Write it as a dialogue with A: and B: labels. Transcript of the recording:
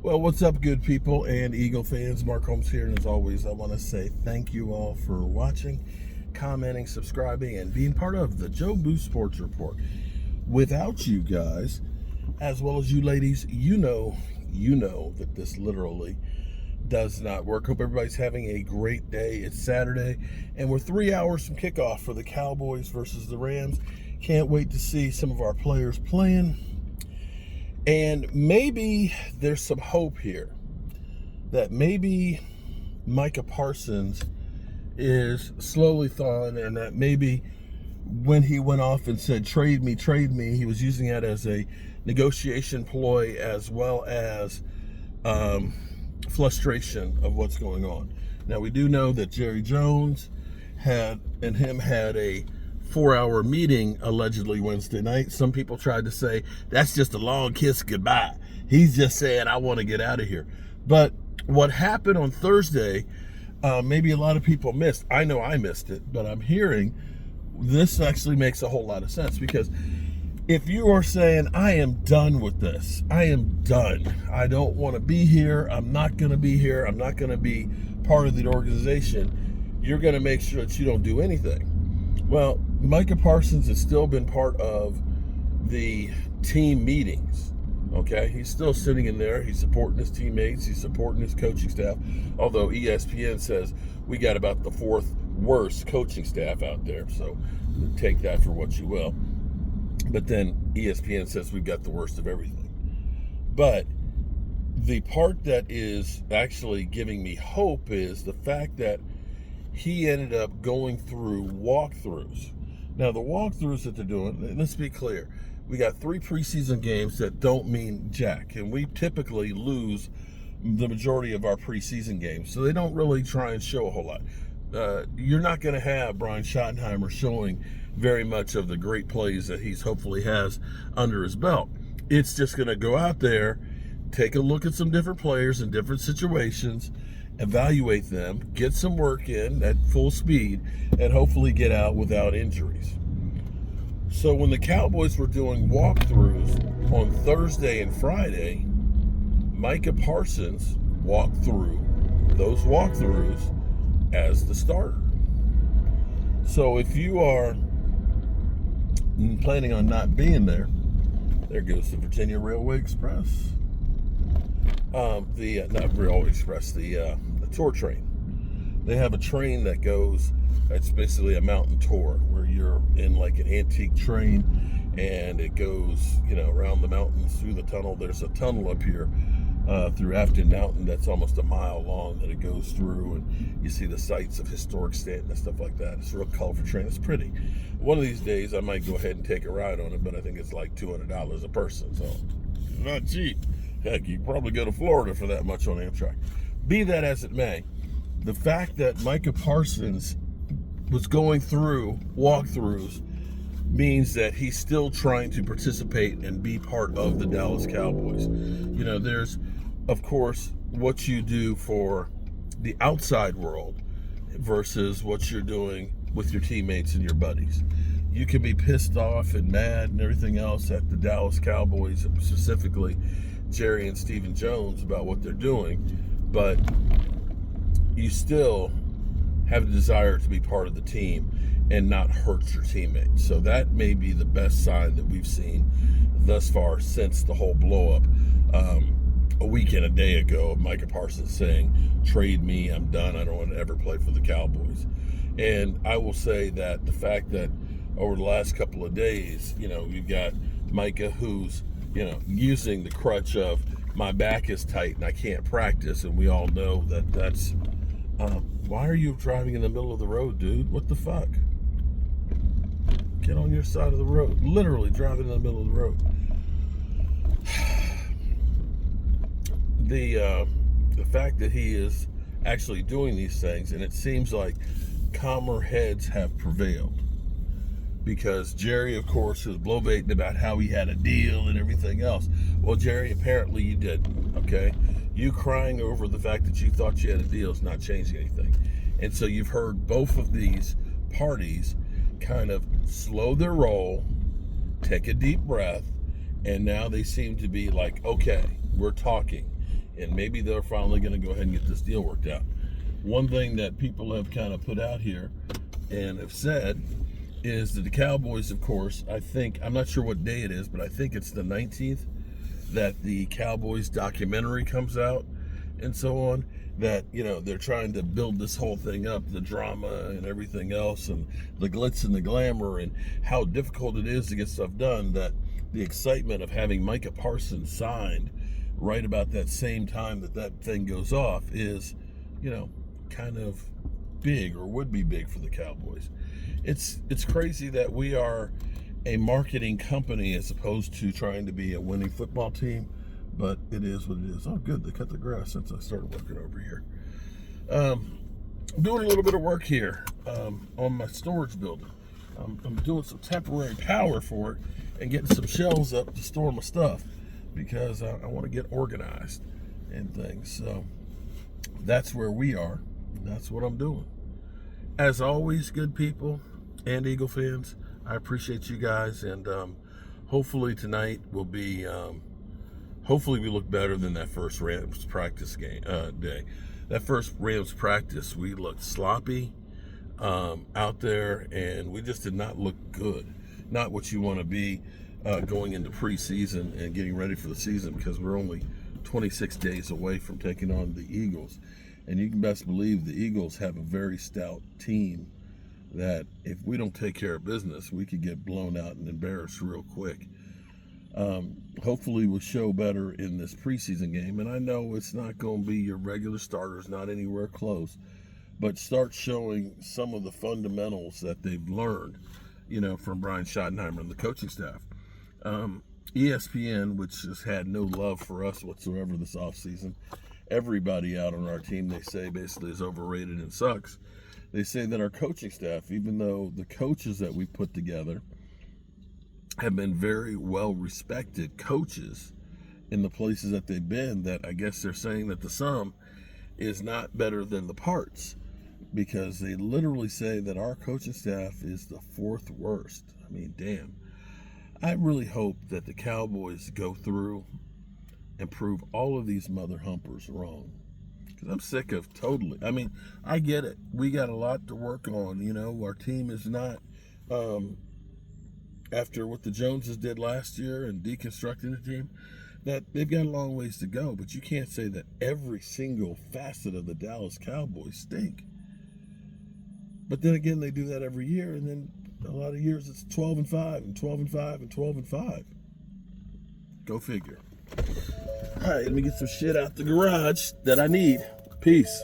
A: Well, what's up, good people and Eagle fans? Mark Holmes here, and as always, I want to say thank you all for watching, commenting, subscribing, and being part of the Joe Boo Sports Report. Without you guys, as well as you ladies, you know that this literally does not work. Hope everybody's having a great day. It's Saturday, and we're 3 hours from kickoff for the Cowboys versus the Rams. Can't wait to see some of our players playing. And maybe there's some hope here that maybe Micah Parsons is slowly thawing, and that maybe when he went off and said, trade me, he was using that as a negotiation ploy as well as frustration of what's going on. Now, we do know that Jerry Jones had a 4-hour meeting allegedly Wednesday night. Some people tried to say that's just a long kiss goodbye. He's just saying, I want to get out of here. But what happened on Thursday, maybe a lot of people missed. I know I missed it, but I'm hearing this actually makes a whole lot of sense, because if you are saying, I am done with this, I am done, I don't want to be here, I'm not going to be here, I'm not going to be part of the organization, you're going to make sure that you don't do anything. Well, Micah Parsons has still been part of the team meetings, okay? He's still sitting in there. He's supporting his teammates. He's supporting his coaching staff, although ESPN says we got about the 4th worst coaching staff out there, so take that for what you will. But then ESPN says we've got the worst of everything. But the part that is actually giving me hope is the fact that he ended up going through walkthroughs. Now, the walkthroughs that they're doing, let's be clear, we got 3 preseason games that don't mean jack, and we typically lose the majority of our preseason games, so they don't really try and show a whole lot. You're not going to have Brian Schottenheimer showing very much of the great plays that he's hopefully has under his belt. It's just going to go out there, take a look at some different players in different situations, evaluate them, get some work in at full speed, and hopefully get out without injuries. So when the Cowboys were doing walkthroughs on Thursday and Friday, Micah Parsons walked through those walkthroughs as the starter. So if you are planning on not being there, there goes the Virginia Railway Express. Not Railway Express, the tour train. They have a train that goes, it's basically a mountain tour where you're in like an antique train, and it goes, around the mountains through the tunnel. There's a tunnel up here through Afton Mountain that's almost a mile long that it goes through, and you see the sights of historic Stanton and stuff like that. It's a real colorful train. It's pretty. One of these days I might go ahead and take a ride on it, but I think it's like $200 a person, so it's not cheap. Heck, you can probably go to Florida for that much on Amtrak. Be that as it may, the fact that Micah Parsons was going through walkthroughs means that he's still trying to participate and be part of the Dallas Cowboys. There's, of course, what you do for the outside world versus what you're doing with your teammates and your buddies. You can be pissed off and mad and everything else at the Dallas Cowboys, specifically Jerry and Stephen Jones, about what they're doing, but you still have a desire to be part of the team and not hurt your teammates. So that may be the best sign that we've seen thus far since the whole blow up a week and a day ago of Micah Parsons saying, trade me, I'm done, I don't want to ever play for the Cowboys. And I will say that the fact that over the last couple of days, you've got Micah who's using the crutch of my back is tight and I can't practice, and we all know that that's why are you driving in the middle of the road, dude? What the fuck? Get on your side of the road. Literally driving in the middle of the road. The fact that he is actually doing these things, and it seems like calmer heads have prevailed, because Jerry, of course, was bloviating about how he had a deal and everything else. Well, Jerry, apparently you didn't, okay? You crying over the fact that you thought you had a deal is not changing anything. And so you've heard both of these parties kind of slow their roll, take a deep breath, and now they seem to be like, okay, we're talking. and maybe they're finally going to go ahead and get this deal worked out. One thing that people have kind of put out here and have said is that the Cowboys, of course, I'm not sure what day it is, but I think it's the 19th that the Cowboys documentary comes out and so on, that, they're trying to build this whole thing up, the drama and everything else, and the glitz and the glamour, and how difficult it is to get stuff done, that the excitement of having Micah Parsons signed right about that same time that thing goes off is, kind of big, or would be big for the Cowboys. It's crazy that we are a marketing company as opposed to trying to be a winning football team, but it is what it is. Oh, good, they cut the grass since I started working over here. Doing a little bit of work here on my storage building. I'm doing some temporary power for it and getting some shelves up to store my stuff, because I want to get organized and things. So that's where we are. That's what I'm doing. As always, good people and Eagle fans, I appreciate you guys, and hopefully tonight will be, hopefully we look better than that first Rams practice day. That first Rams practice, we looked sloppy out there, and we just did not look good. Not what you want to be going into preseason and getting ready for the season, because we're only 26 days away from taking on the Eagles. And you can best believe the Eagles have a very stout team that if we don't take care of business, we could get blown out and embarrassed real quick. Hopefully we'll show better in this preseason game. And I know it's not going to be your regular starters, not anywhere close, but start showing some of the fundamentals that they've learned, from Brian Schottenheimer and the coaching staff. ESPN, which has had no love for us whatsoever this offseason, everybody out on our team, they say, basically is overrated and sucks. They say that our coaching staff, even though the coaches that we put together have been very well respected coaches in the places that they've been, that I guess they're saying that the sum is not better than the parts, because they literally say that our coaching staff is the fourth worst. I mean, damn. I really hope that the Cowboys go through and prove all of these mother humpers wrong. Because I'm sick of totally. I mean, I get it. We got a lot to work on. Our team is not, after what the Joneses did last year and deconstructing the team, that they've got a long ways to go. But you can't say that every single facet of the Dallas Cowboys stink. But then again, they do that every year, and then a lot of years it's 12-5 and 12-5 and 12-5. Go figure. All right, let me get some shit out the garage that I need. Peace.